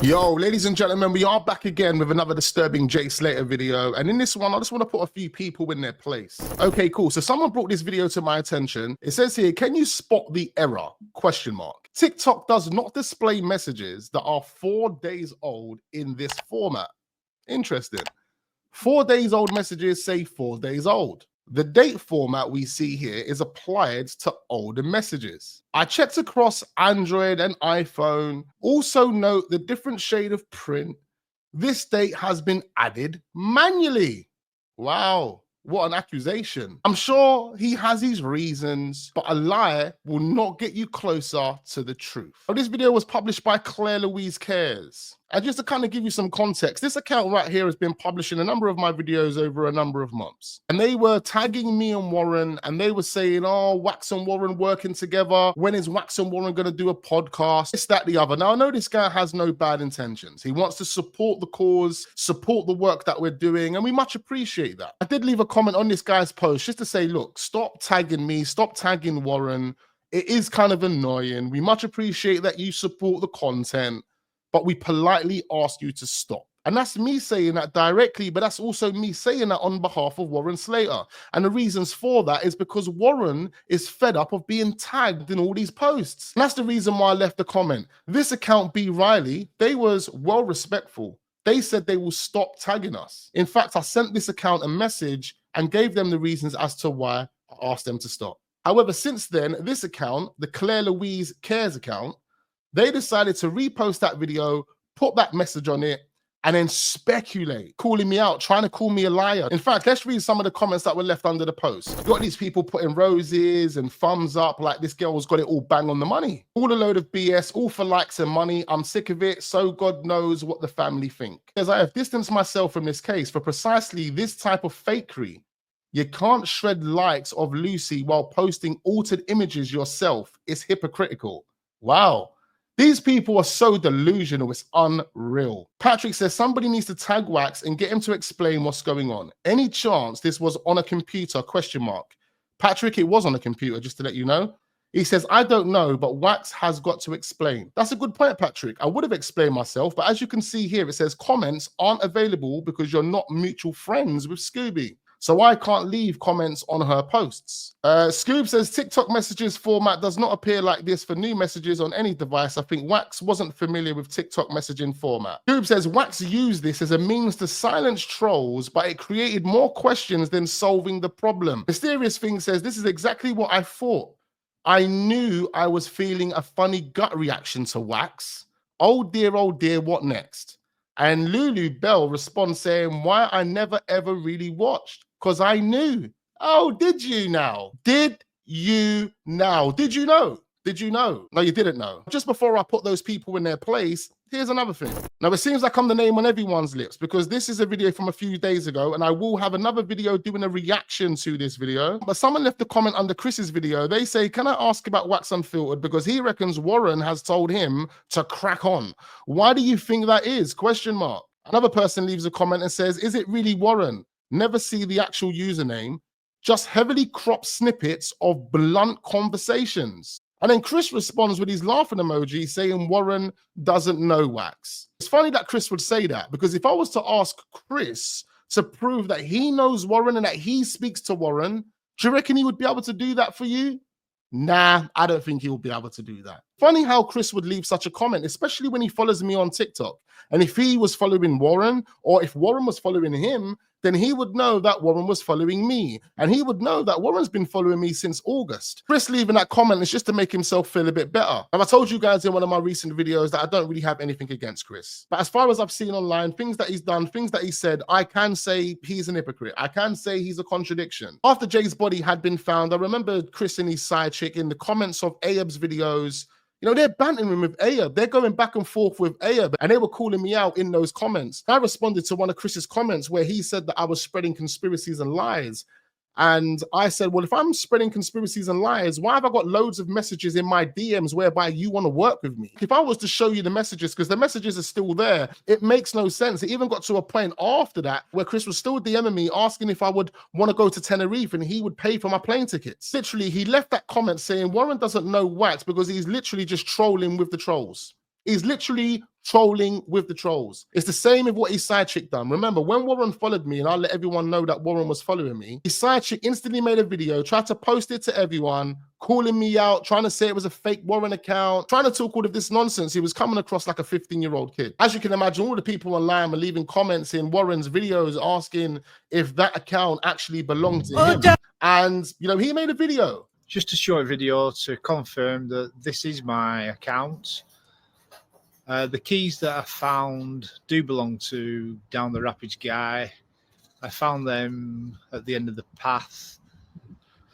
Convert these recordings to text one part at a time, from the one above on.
Yo, ladies and gentlemen, we are back again with another disturbing Jay Slater video. And in this one, I just want to put a few people in their place. Okay, cool. So someone brought this video to my attention. It says here, can you spot the error? Question mark. TikTok does not display messages that are 4 days old in this format. Interesting. 4 days old messages say 4 days old. The date format we see here is applied to older messages. I checked across Android and iPhone. Also note the different shade of print. This date has been added manually. Wow, what an accusation. I'm sure he has his reasons, but a lie will not get you closer to the truth. Now, this video was published by Claire Louise Cares. And just to kind of give you some context, this account right here has been publishing a number of my videos over a number of months. And they were tagging me and Warren, and they were saying, oh, Wax and Warren working together. When is Wax and Warren going to do a podcast? This, that, the other. Now, I know this guy has no bad intentions. He wants to support the cause, support the work that we're doing, and we much appreciate that. I did leave a comment on this guy's post just to say, look, stop tagging me, stop tagging Warren. It is kind of annoying. We much appreciate that you support the content, but we politely ask you to stop. And that's me saying that directly, but that's also me saying that on behalf of Warren Slater. And the reasons for that is because Warren is fed up of being tagged in all these posts. And that's the reason why I left the comment. This account, B. Riley, they was well respectful. They said they will stop tagging us. In fact, I sent this account a message and gave them the reasons as to why I asked them to stop. However, since then, this account, the Claire Louise Cares account, they decided to repost that video, put that message on it, and then speculate, calling me out, trying to call me a liar. In fact, let's read some of the comments that were left under the post. You got these people putting roses and thumbs up like this girl's got it all bang on the money. All a load of BS, all for likes and money. I'm sick of it, so God knows what the family think. As I have distanced myself from this case for precisely this type of fakery. You can't shred likes of Lucy while posting altered images yourself. It's hypocritical. Wow. These people are so delusional, it's unreal. Patrick says somebody needs to tag Wax and get him to explain what's going on. Any chance this was on a computer, question mark. Patrick, it was on a computer, just to let you know. He says, I don't know, but Wax has got to explain. That's a good point, Patrick. I would have explained myself, but as you can see here, it says comments aren't available because you're not mutual friends with Scooby. So I can't leave comments on her posts. Scoob says TikTok messages format does not appear like this for new messages on any device. I think Wax wasn't familiar with TikTok messaging format. Scoob says Wax used this as a means to silence trolls, but it created more questions than solving the problem. Mysterious Thing says this is exactly what I thought. I knew I was feeling a funny gut reaction to Wax. Oh dear, what next? And Lulu Bell responds saying, why I never ever really watched. Because I knew. Oh, did you now? Did you now? Did you know? Did you know? No, you didn't know. Just before I put those people in their place, here's another thing. Now, it seems like I'm the name on everyone's lips because this is a video from a few days ago and I will have another video doing a reaction to this video. But someone left a comment under Chris's video. They say, can I ask about Wax Unfiltered? Because he reckons Warren has told him to crack on. Why do you think that is? Question mark. Another person leaves a comment and says, is it really Warren? Never see the actual username. Just heavily cropped snippets of blunt conversations. And then Chris responds with his laughing emoji saying Warren doesn't know Wax. It's funny that Chris would say that because if I was to ask Chris to prove that he knows Warren and that he speaks to Warren, do you reckon he would be able to do that for you? Nah, I don't think he will be able to do that. Funny how Chris would leave such a comment, especially when he follows me on TikTok. And if he was following Warren, or if Warren was following him, then he would know that Warren was following me. And he would know that Warren's been following me since August. Chris leaving that comment is just to make himself feel a bit better. And I told you guys in one of my recent videos that I don't really have anything against Chris. But as far as I've seen online, things that he's done, things that he said, I can say he's an hypocrite. I can say he's a contradiction. After Jay's body had been found, I remember Chris and his side chick in the comments of Ayub's videos. You know, they're bantering him with Ayub. They're going back and forth with Ayub, and they were calling me out in those comments. I responded to one of Chris's comments where he said that I was spreading conspiracies and lies. And I said, well, if I'm spreading conspiracies and lies, why have I got loads of messages in my DMs whereby you want to work with me? If I was to show you the messages, because the messages are still there, it makes no sense. It even got to a point after that where Chris was still DMing me asking if I would want to go to Tenerife and he would pay for my plane tickets. Literally, he left that comment saying Warren doesn't know Wax because he's literally just trolling with the trolls. He's literally trolling with the trolls. It's the same with what his side chick done. Remember, when Warren followed me, and I'll let everyone know that Warren was following me, his side chick instantly made a video, tried to post it to everyone, calling me out, trying to say it was a fake Warren account, trying to talk all of this nonsense. He was coming across like a 15-year-old kid. As you can imagine, all the people online were leaving comments in Warren's videos asking if that account actually belonged to him. And, you know, he made a video. Just a short video to confirm that this is my account. The keys that I found do belong to Down the Rapids guy. I found them at the end of the path.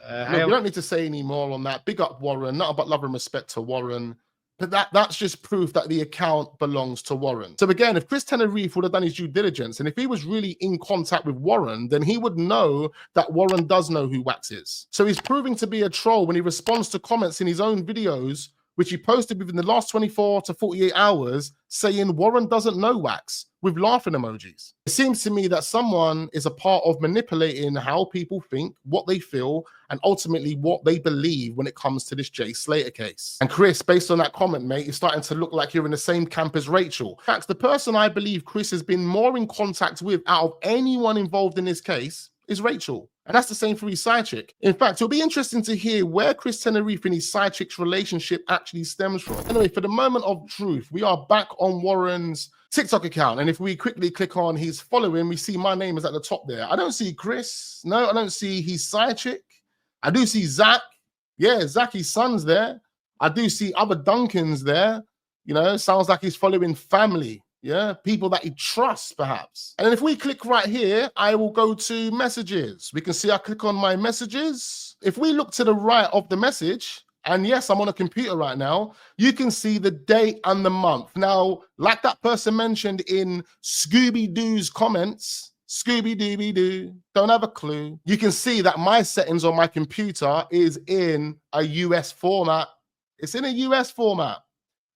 Look, you don't need to say any more on that. Big up Warren, not about love and respect to Warren. But that's just proof that the account belongs to Warren. So again, if Chris Tenerife would have done his due diligence, and if he was really in contact with Warren, then he would know that Warren does know who Wax is. So he's proving to be a troll when he responds to comments in his own videos, which he posted within the last 24 to 48 hours, saying Warren doesn't know Wax, with laughing emojis. It seems to me that someone is a part of manipulating how people think, what they feel, and ultimately what they believe when it comes to this Jay Slater case. And Chris, based on that comment, mate, you're starting to look like you're in the same camp as Rachel. In fact, the person I believe Chris has been more in contact with out of anyone involved in this case is Rachel. And that's the same for his side chick. In fact, it'll be interesting to hear where Chris Tenerife and his side chick's relationship actually stems from. Anyway, for the moment of truth, we are back on Warren's TikTok account. And if we quickly click on his following, we see my name is at the top there. I don't see Chris. No, I don't see his side chick. I do see Zach. Yeah, Zach, his son's there. I do see other Duncans there. You know, sounds like he's following family. Yeah, people that he trusts, perhaps. And then if we click right here, I will go to messages. We can see I click on my messages. If we look to the right of the message, and yes, I'm on a computer right now, you can see the date and the month. Now, like that person mentioned in Scooby-Doo's comments, Scooby-Dooby-Doo, don't have a clue. You can see that my settings on my computer is in a US format. It's in a US format.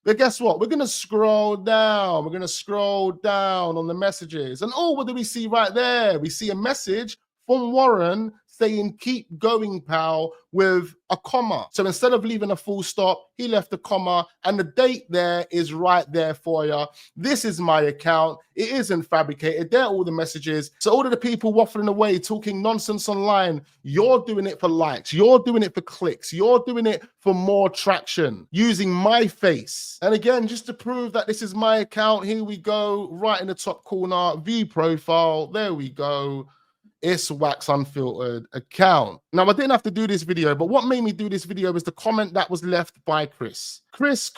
But guess what? We're going to scroll down. We're going to scroll down on the messages. And oh, what do we see right there? We see a message from Warren saying, keep going, pal, with a comma. So instead of leaving a full stop, he left a comma, and the date there is right there for you. This is my account. It isn't fabricated. There are all the messages. So all of the people waffling away, talking nonsense online, you're doing it for likes. You're doing it for clicks. You're doing it for more traction, using my face. And again, just to prove that this is my account, here we go, right in the top corner, view profile. There we go. It's Wax Unfiltered account. Now, I didn't have to do this video, but what made me do this video is the comment that was left by Chris. Chris,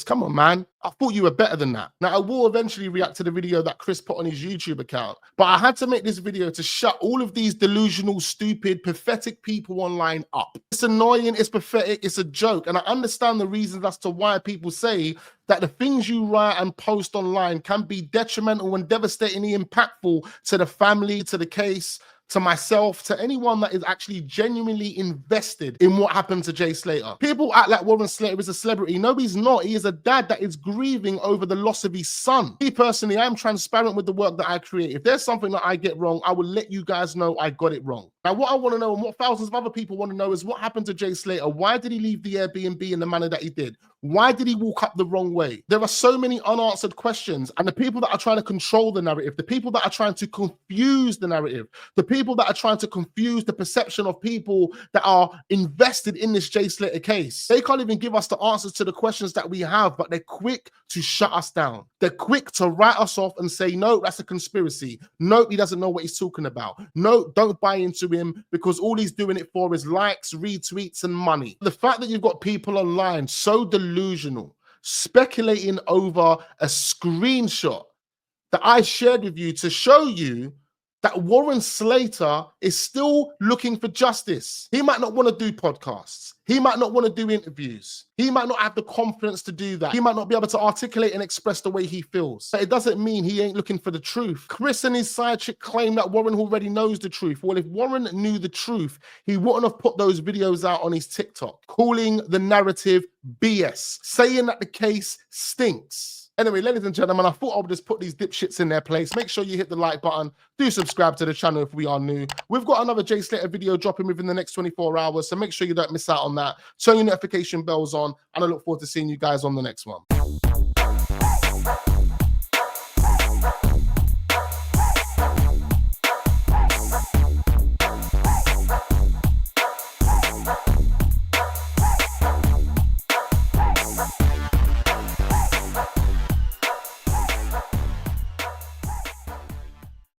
come on, man. I thought you were better than that. Now, I will eventually react to the video that Chris put on his YouTube account, but I had to make this video to shut all of these delusional, stupid, pathetic people online up. It's annoying, it's pathetic, it's a joke, and I understand the reasons as to why people say that the things you write and post online can be detrimental and devastatingly impactful to the family, to the case, to myself, to anyone that is actually genuinely invested in what happened to Jay Slater. People act like Warren Slater is a celebrity. No, he's not. He is a dad that is grieving over the loss of his son. Me personally, I'm transparent with the work that I create. If there's something that I get wrong, I will let you guys know I got it wrong. Now, what I want to know and what thousands of other people want to know is what happened to Jay Slater. Why did he leave the Airbnb in the manner that he did? Why did he walk up the wrong way? There are so many unanswered questions, and the people that are trying to control the narrative, the people that are trying to confuse the narrative, the people that are trying to confuse the perception of people that are invested in this Jay Slater case, they can't even give us the answers to the questions that we have, but they're quick to shut us down. They're quick to write us off and say, no, that's a conspiracy. No, he doesn't know what he's talking about. No, don't buy into him because all he's doing it for is likes, retweets, and money. The fact that you've got people online so delusional, speculating over a screenshot that I shared with you to show you that Warren Slater is still looking for justice. He might not want to do podcasts. He might not want to do interviews. He might not have the confidence to do that. He might not be able to articulate and express the way he feels. But it doesn't mean he ain't looking for the truth. Chris and his side chick claim that Warren already knows the truth. Well, if Warren knew the truth, he wouldn't have put those videos out on his TikTok, calling the narrative BS, saying that the case stinks. Anyway, ladies and gentlemen, I thought I would just put these dipshits in their place. Make sure you hit the like button. Do subscribe to the channel if we are new. We've got another Jay Slater video dropping within the next 24 hours, so make sure you don't miss out on that. Turn your notification bells on, and I look forward to seeing you guys on the next one.